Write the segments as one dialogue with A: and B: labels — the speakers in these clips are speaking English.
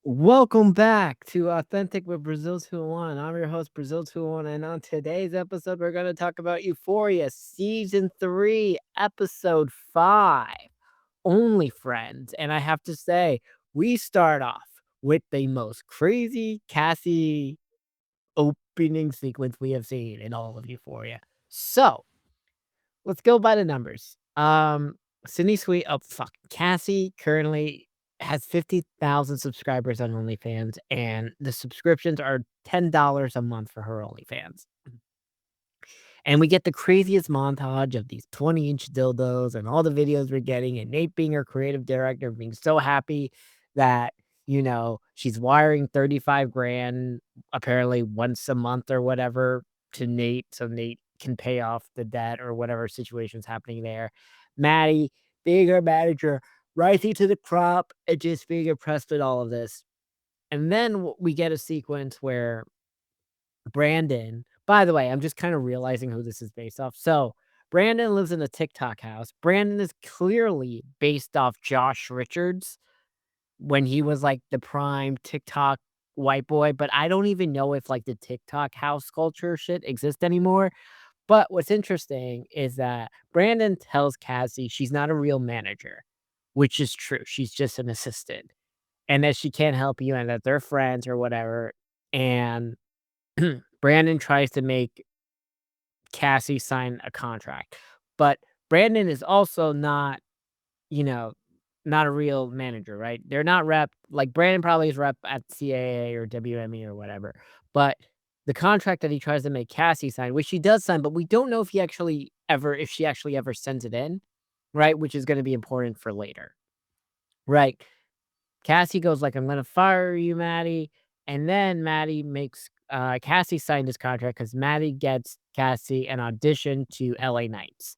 A: Welcome back to Authentic with Brazil 201. I'm your host, Brazil 201, and on today's episode, we're going to talk about Euphoria Season 3, Episode 5, Only Friends. And I have to say, we start off with the most crazy Cassie opening sequence we have seen in all of Euphoria. So, let's go by the numbers. Sydney Sweet oh, fuck, Cassie currently has 50,000 subscribers on OnlyFans, and the subscriptions are $10 a month for her OnlyFans. And we get the craziest montage of these 20-inch dildos and all the videos we're getting, and Nate being her creative director, being so happy that, she's wiring 35 grand apparently once a month or whatever to Nate so Nate can pay off the debt or whatever situation's happening there. Maddie being her manager, rising to the crop and just being impressed with all of this. And then we get a sequence where Brandon by the way, I'm just kinda realizing who this is based off. So, Brandon lives in a TikTok house. Brandon is clearly based off Josh Richards when he was, like, the prime TikTok white boy, but I don't even know if, like, the TikTok house culture shit exists anymore. But what's interesting is that Brandon tells Cassie she's not a real manager, which is true. She's just an assistant, and that she can't help you and that they're friends or whatever, and Brandon tries to make Cassie sign a contract. But Brandon is also not, you know, not a real manager, right? They're not rep like Brandon probably is rep at CAA or WME or whatever. But the contract that he tries to make Cassie sign, which she does sign, but we don't know if she actually ever sends it in, right? Which is going to be important for later. Right. Cassie goes like, "I'm gonna fire you, Maddie," and then Maddie makes, Cassie sign this contract because Maddie gets Cassie an audition to LA Knights,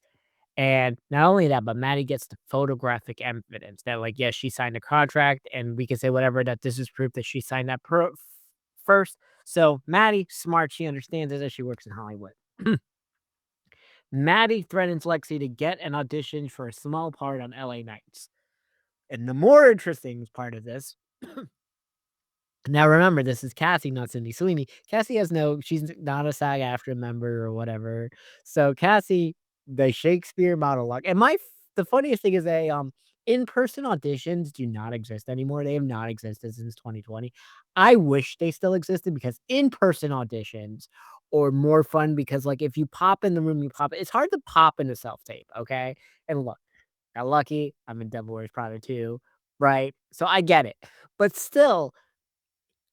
A: and not only that, but Maddie gets the photographic evidence that, like, yes, she signed a contract, and we can say whatever, that this is proof that she signed that first. So, Maddie, smart, she understands it as she works in Hollywood. Maddie threatens Lexi to get an audition for a small part on LA Knights, and the more interesting part of this now remember, this is Cassie, not Cindy Sweeney. Cassie has no she's not a SAG-AFTRA member or whatever. So Cassie, the Shakespeare monologue and the funniest thing is in-person auditions do not exist anymore. They have not existed since 2020. I wish they still existed because in-person auditions are more fun because, like, if you pop in the room, it's hard to pop in a self-tape, okay? And look, got lucky, I'm in Devil Wears Prada 2, right? So I get it. But still,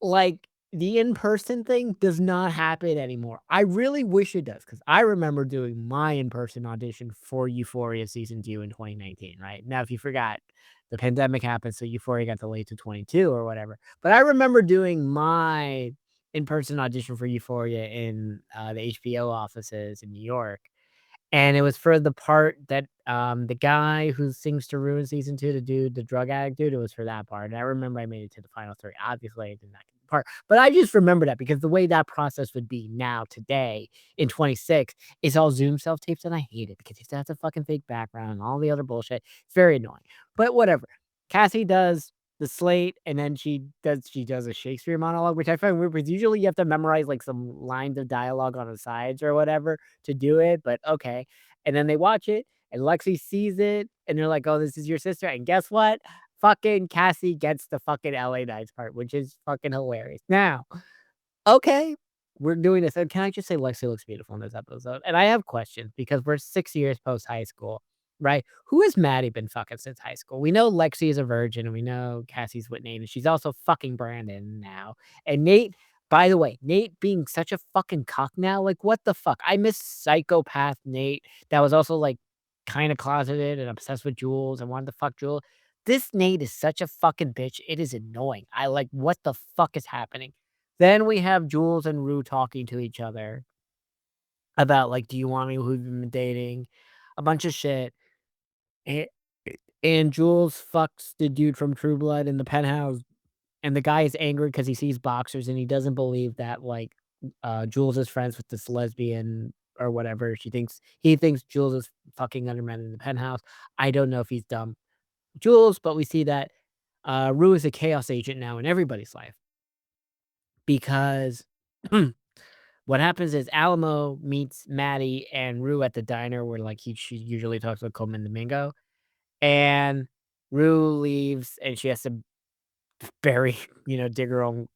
A: like, the in-person thing does not happen anymore. I really wish it does, because I remember doing my in-person audition for Euphoria Season 2 in 2019, right? Now, if you forgot, the pandemic happened, so Euphoria got delayed to 22 or whatever, but I remember doing my in-person audition for Euphoria in, the HBO offices in New York, and it was for the part that, the guy who sings to Ruin Season 2, the dude, the drug addict dude, it was for that part, and I remember I made it to the final 3. Obviously, I did not get the part, but I just remember that because the way that process would be now today in '26 is all Zoom self-tapes, and I hate it because you have to have the fucking fake background and all the other bullshit. It's very annoying, but whatever. Cassie does the slate, and then she does a Shakespeare monologue, which I find weird because usually you have to memorize, like, some lines of dialogue on the sides or whatever to do it, but okay. And then they watch it, and Lexi sees it, and they're like, "Oh, this is your sister," and guess what? Fucking Cassie gets the fucking LA Knights part, which is fucking hilarious. Now, okay, we're doing this, and can I just say Lexi looks beautiful in this episode? And I have questions because we're 6 years post high school, right? Who has Maddie been fucking since high school? We know Lexi is a virgin, and we know Cassie's with Nate, and she's also fucking Brandon now. And Nate, by the way, Nate being such a fucking cuck now, like, what the fuck? I miss psychopath Nate that was also, like, kinda closeted and obsessed with Jules and wanted to fuck Jules. This Nate is such a fucking bitch, it is annoying. I like, what the fuck is happening? Then we have Jules and Rue talking to each other about, like, "Do you want me? Who have you been dating?" A bunch of shit, and and Jules fucks the dude from True Blood in the penthouse, and the guy is angry because he sees boxers, and he doesn't believe that, like, Jules is friends with this lesbian or whatever. He thinks Jules is fucking other men in the penthouse. I don't know if he's dumb Jules, but we see that. Rue is a chaos agent now in everybody's life because what happens is Alamo meets Maddie and Rue at the diner where, like, she usually talks with Coleman Domingo, and Rue leaves, and she has to bury, dig her own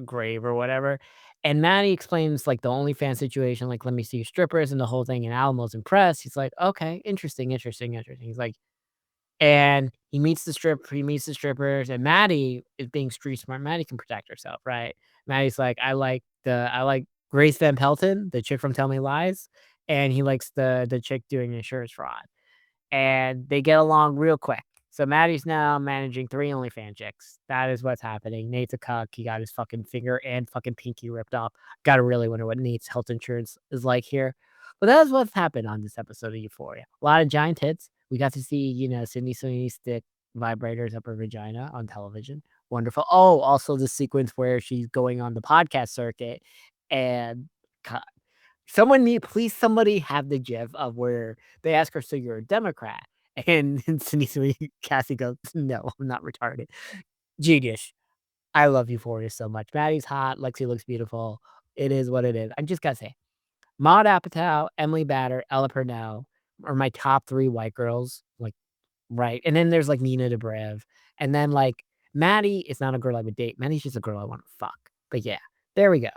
A: grave or whatever, and Maddie explains, like, the OnlyFans situation, like, "Let me see your strippers," and the whole thing, and Alamo's impressed. He's like, "Okay, interesting, interesting, interesting." He's like, and he meets the strippers, and Maddie is being street smart. Maddie can protect herself, right? Maddie's like, I like Grace Van Pelton, the chick from Tell Me Lies, and he likes the chick doing insurance fraud, and they get along real quick. So Maddie's now managing 3 OnlyFans chicks. That is what's happening. Nate's a cuck. He got his fucking finger and fucking pinky ripped off. Gotta really wonder what Nate's health insurance is like here. But that's what's happened on this episode of Euphoria. A lot of giant hits. We got to see, Sydney Sweeney stick vibrators up her vagina on television. Wonderful. Oh, also the sequence where she's going on the podcast circuit and somebody have the gif of where they ask her, "So you're a Democrat?" And Sydney Sweeney Cassie goes, "No, I'm not retarded." Genius. I love Euphoria so much. Maddie's hot, Lexi looks beautiful. It is what it is. I just gotta say, Maude Apatow, Emily Batter, Ella Purnell are my top 3 white girls, like, right, and then there's, like, Nina Dobrev, and then, like, Maddie is not a girl I would date. Maddie's just a girl I wanna fuck. But yeah, there we go.